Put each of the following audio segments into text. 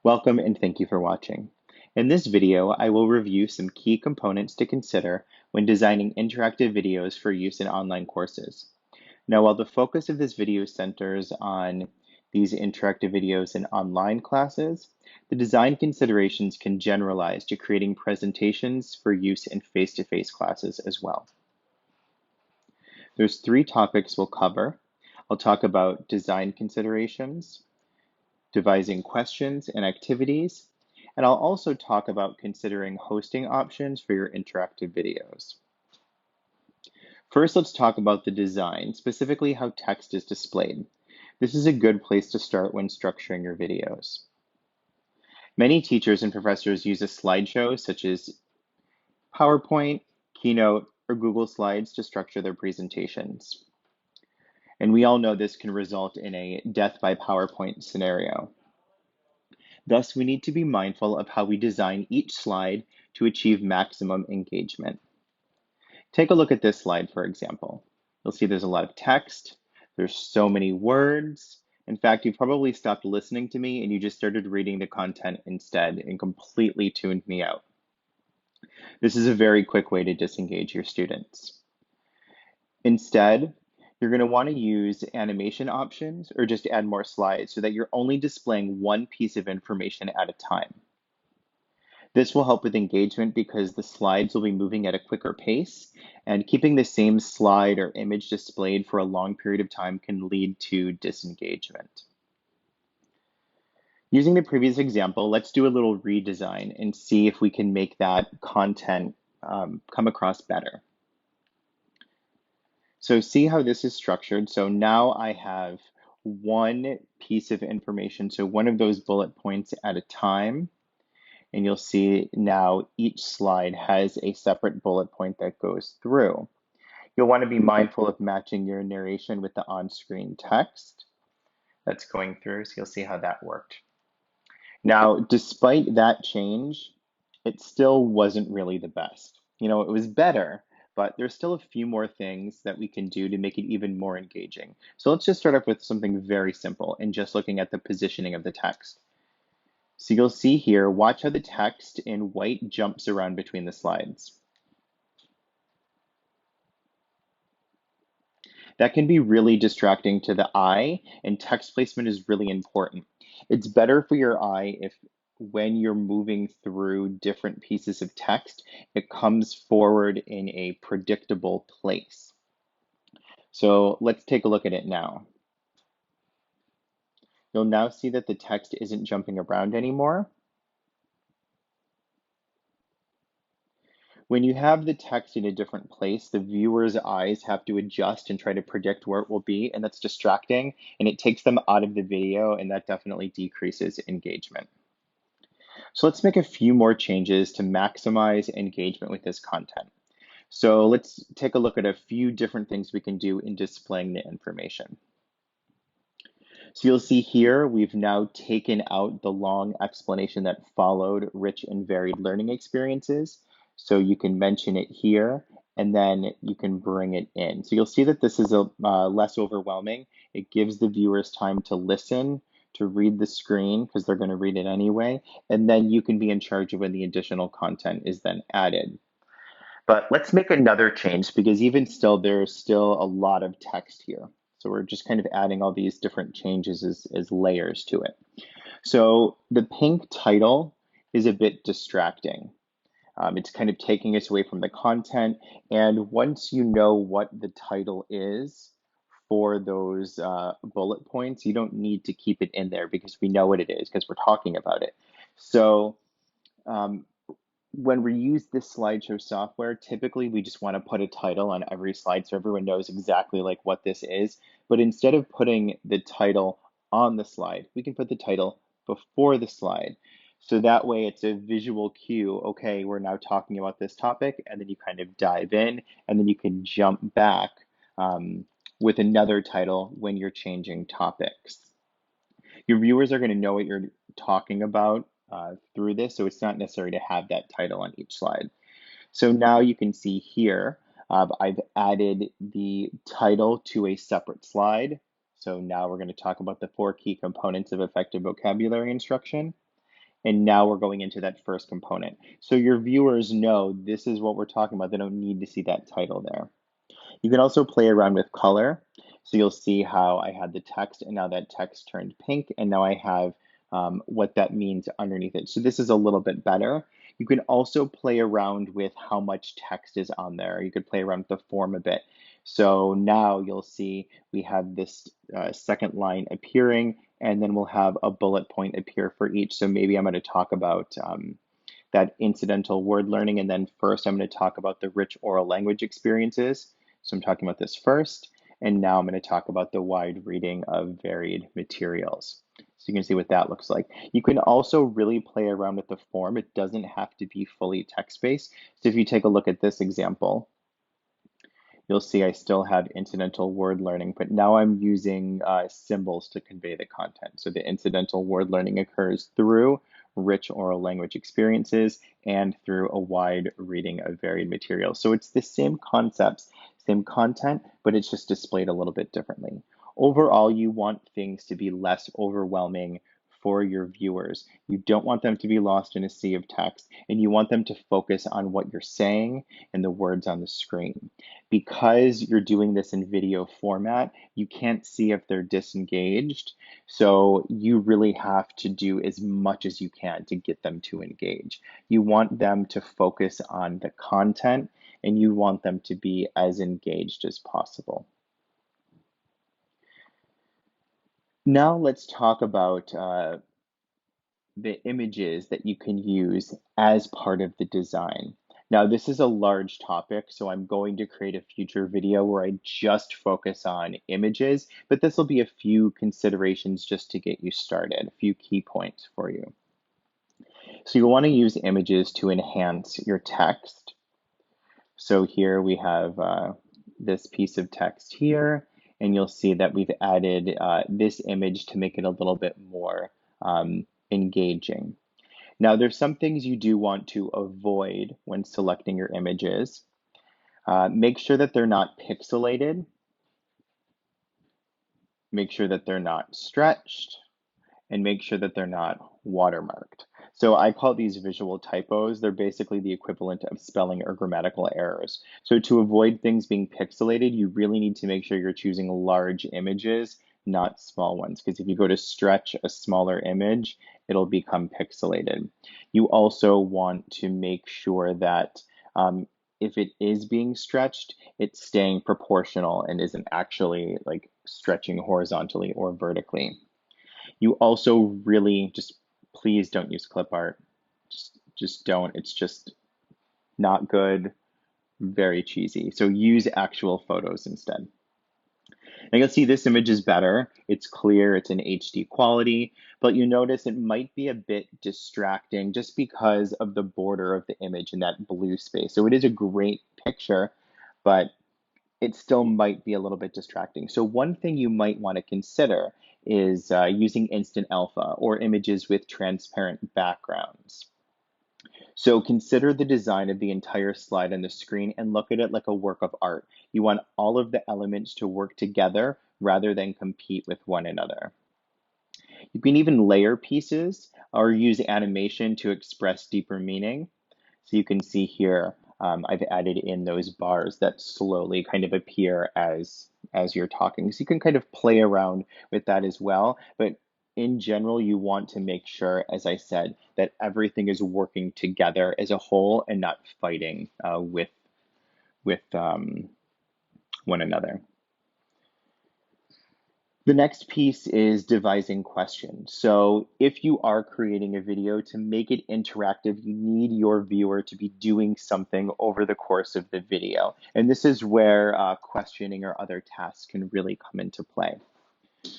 Welcome and thank you for watching. In this video, I will review some key components to consider when designing interactive videos for use in online courses. Now, while the focus of this video centers on these interactive videos in online classes, the design considerations can generalize to creating presentations for use in face-to-face classes as well. There's three topics we'll cover. I'll talk about design considerations, devising questions and activities, and I'll also talk about considering hosting options for your interactive videos. First, let's talk about the design, specifically how text is displayed. This is a good place to start when structuring your videos. Many teachers and professors use a slideshow such as PowerPoint, Keynote, or Google Slides to structure their presentations. And we all know this can result in a death by PowerPoint scenario. Thus, we need to be mindful of how we design each slide to achieve maximum engagement. Take a look at this slide, for example. You'll see there's a lot of text, there's so many words. In fact, you probably stopped listening to me and you just started reading the content instead and completely tuned me out. This is a very quick way to disengage your students. Instead, you're going to want to use animation options or just add more slides so that you're only displaying one piece of information at a time. This will help with engagement because the slides will be moving at a quicker pace, and keeping the same slide or image displayed for a long period of time can lead to disengagement. Using the previous example, let's do a little redesign and see if we can make that content come across better. So see how this is structured. So now I have one piece of information, so one of those bullet points at a time. And you'll see now each slide has a separate bullet point that goes through. You'll want to be mindful of matching your narration with the on-screen text that's going through, so you'll see how that worked. Now, despite that change, it still wasn't really the best. It was better, but there's still a few more things that we can do to make it even more engaging. So let's just start off with something very simple and just looking at the positioning of the text. So you'll see here, watch how the text in white jumps around between the slides. That can be really distracting to the eye, and text placement is really important. It's better for your eye if when you're moving through different pieces of text, it comes forward in a predictable place. So let's take a look at it now. You'll now see that the text isn't jumping around anymore. When you have the text in a different place, the viewer's eyes have to adjust and try to predict where it will be, and that's distracting, and it takes them out of the video, and that definitely decreases engagement. So let's make a few more changes to maximize engagement with this content. So let's take a look at a few different things we can do in displaying the information. So you'll see here, we've now taken out the long explanation that followed rich and varied learning experiences. So you can mention it here, and then you can bring it in. So you'll see that this is less overwhelming. It gives the viewers time to listen, to read the screen, because they're going to read it anyway, and then you can be in charge of when the additional content is then added. But let's make another change because even still, there's still a lot of text here. So we're just kind of adding all these different changes as layers to it. So the pink title is a bit distracting. It's kind of taking us away from the content. And once you know what the title is for those bullet points, you don't need to keep it in there because we know what it is because we're talking about it. So when we use this slideshow software, typically we just want to put a title on every slide so everyone knows exactly like what this is. But instead of putting the title on the slide, we can put the title before the slide. So that way it's a visual cue. Okay, we're now talking about this topic, and then you kind of dive in, and then you can jump back with another title when you're changing topics. Your viewers are going to know what you're talking about through this, so it's not necessary to have that title on each slide. So now you can see here, I've added the title to a separate slide. So now we're going to talk about the 4 key components of effective vocabulary instruction. And now we're going into that first component. So your viewers know this is what we're talking about. They don't need to see that title there. You can also play around with color. So you'll see how I had the text and now that text turned pink and now I have what that means underneath it. So this is a little bit better. You can also play around with how much text is on there. You could play around with the form a bit. So now you'll see we have this second line appearing and then we'll have a bullet point appear for each. So maybe I'm going to talk about that incidental word learning. And then first, I'm going to talk about the rich oral language experiences. So I'm talking about this first. And now I'm going to talk about the wide reading of varied materials. So you can see what that looks like. You can also really play around with the form. It doesn't have to be fully text-based. So if you take a look at this example, you'll see I still have incidental word learning, but now I'm using symbols to convey the content. So the incidental word learning occurs through rich oral language experiences and through a wide reading of varied materials. So it's the same concepts, same content, but it's just displayed a little bit differently. Overall, you want things to be less overwhelming for your viewers. You don't want them to be lost in a sea of text, and you want them to focus on what you're saying and the words on the screen. Because you're doing this in video format, you can't see if they're disengaged. So you really have to do as much as you can to get them to engage. You want them to focus on the content and you want them to be as engaged as possible. Now let's talk about the images that you can use as part of the design. Now, this is a large topic, so I'm going to create a future video where I just focus on images, but this will be a few considerations just to get you started, a few key points for you. So you'll want to use images to enhance your text. So here we have this piece of text here, and you'll see that we've added this image to make it a little bit more engaging. Now, there's some things you do want to avoid when selecting your images. Make sure that they're not pixelated. Make sure that they're not stretched. And make sure that they're not watermarked. So I call these visual typos. They're basically the equivalent of spelling or grammatical errors. So to avoid things being pixelated, you really need to make sure you're choosing large images, not small ones, because if you go to stretch a smaller image, it'll become pixelated. You also want to make sure that if it is being stretched, it's staying proportional and isn't actually like stretching horizontally or vertically. You also really just please don't use clip art. Just don't. It's just not good, very cheesy. So use actual photos instead. Now you'll see this image is better. It's clear, it's in HD quality, but you notice it might be a bit distracting just because of the border of the image in that blue space. So it is a great picture, but it still might be a little bit distracting. So one thing you might want to consider is using instant alpha or images with transparent backgrounds. So consider the design of the entire slide on the screen and look at it like a work of art. You want all of the elements to work together rather than compete with one another. You can even layer pieces or use animation to express deeper meaning. So you can see here, I've added in those bars that slowly kind of appear as you're talking. So you can kind of play around with that as well. But in general, you want to make sure, as I said, that everything is working together as a whole and not fighting with one another. The next piece is devising questions. So if you are creating a video, to make it interactive, you need your viewer to be doing something over the course of the video. And this is where questioning or other tasks can really come into play.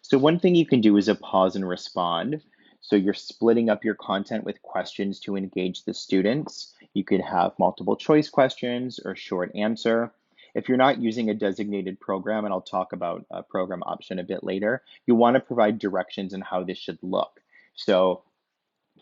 So one thing you can do is a pause and respond. So you're splitting up your content with questions to engage the students. You could have multiple choice questions or short answer. If you're not using a designated program, and I'll talk about a program option a bit later, you want to provide directions on how this should look. So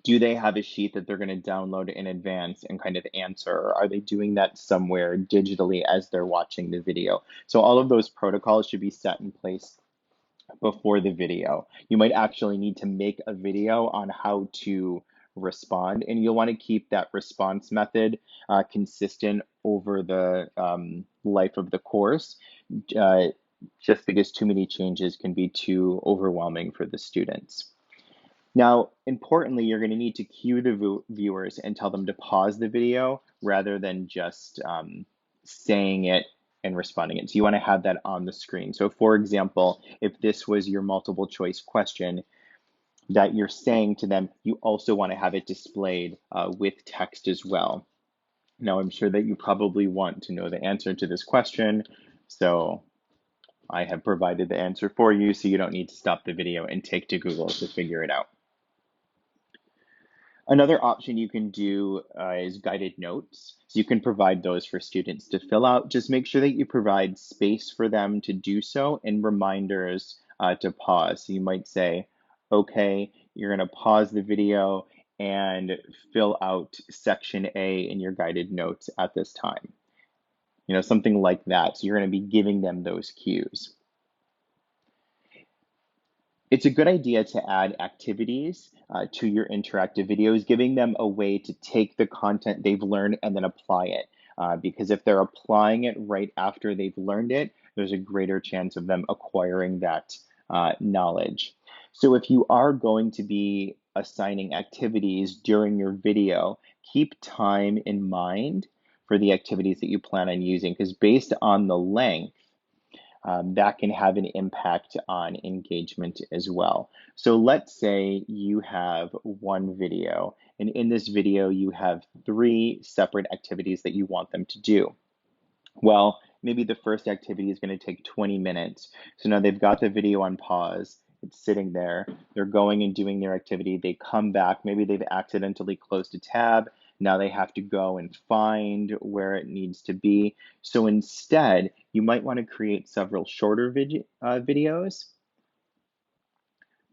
do they have a sheet that they're going to download in advance and kind of answer? Or are they doing that somewhere digitally as they're watching the video? So all of those protocols should be set in place before the video. You might actually need to make a video on how to respond. And you'll want to keep that response method consistent over the life of the course, uh, just because too many changes can be too overwhelming for the students. Now, importantly, you're going to need to cue the viewers and tell them to pause the video rather than just saying it and responding it. So you want to have that on the screen. So for example, if this was your multiple choice question that you're saying to them, you also want to have it displayed with text as well. Now, I'm sure that you probably want to know the answer to this question, so I have provided the answer for you, so you don't need to stop the video and take to Google to figure it out. Another option you can do is guided notes. So you can provide those for students to fill out. Just make sure that you provide space for them to do so and reminders to pause. So you might say, okay, you're going to pause the video and fill out section A in your guided notes at this time. You know, something like that. So you're going to be giving them those cues. It's a good idea to add activities to your interactive videos, giving them a way to take the content they've learned and then apply it. Because if they're applying it right after they've learned it, there's a greater chance of them acquiring that knowledge. So if you are going to be assigning activities during your video, keep time in mind for the activities that you plan on using, because based on the length, that can have an impact on engagement as well. So let's say you have one video, and in this video, you have 3 separate activities that you want them to do. Well, maybe the first activity is going to take 20 minutes. So now they've got the video on pause. It's sitting there. They're going and doing their activity. They come back. Maybe they've accidentally closed a tab. Now they have to go and find where it needs to be. So instead, you might want to create several shorter videos.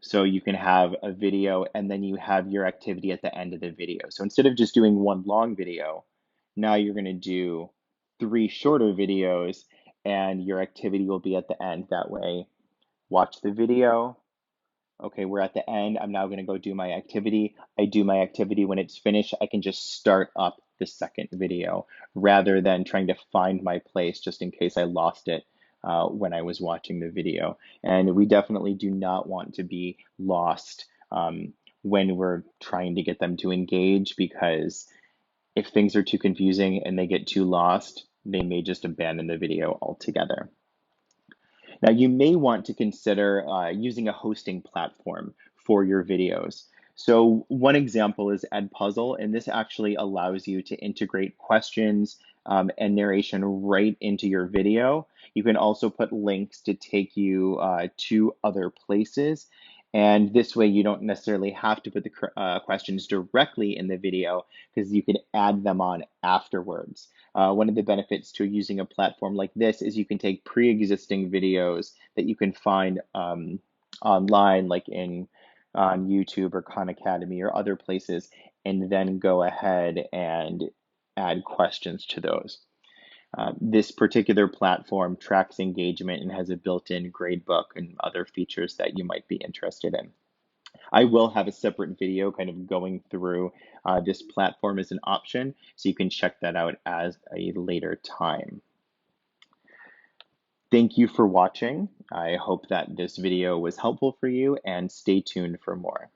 So you can have a video and then you have your activity at the end of the video. So instead of just doing one long video, now you're going to do 3 shorter videos and your activity will be at the end. That way, watch the video. Okay, we're at the end. I'm now going to go do my activity. I do my activity. When it's finished, I can just start up the second video rather than trying to find my place just in case I lost it when I was watching the video. And we definitely do not want to be lost when we're trying to get them to engage, because if things are too confusing and they get too lost, they may just abandon the video altogether. Now, you may want to consider using a hosting platform for your videos. So one example is Edpuzzle, and this actually allows you to integrate questions and narration right into your video. You can also put links to take you to other places. And this way you don't necessarily have to put the questions directly in the video, because you can add them on afterwards. One of the benefits to using a platform like this is you can take pre-existing videos that you can find online, like on YouTube or Khan Academy or other places, and then go ahead and add questions to those. This particular platform tracks engagement and has a built-in gradebook and other features that you might be interested in. I will have a separate video kind of going through this platform as an option, so you can check that out as a later time. Thank you for watching. I hope that this video was helpful for you, and stay tuned for more.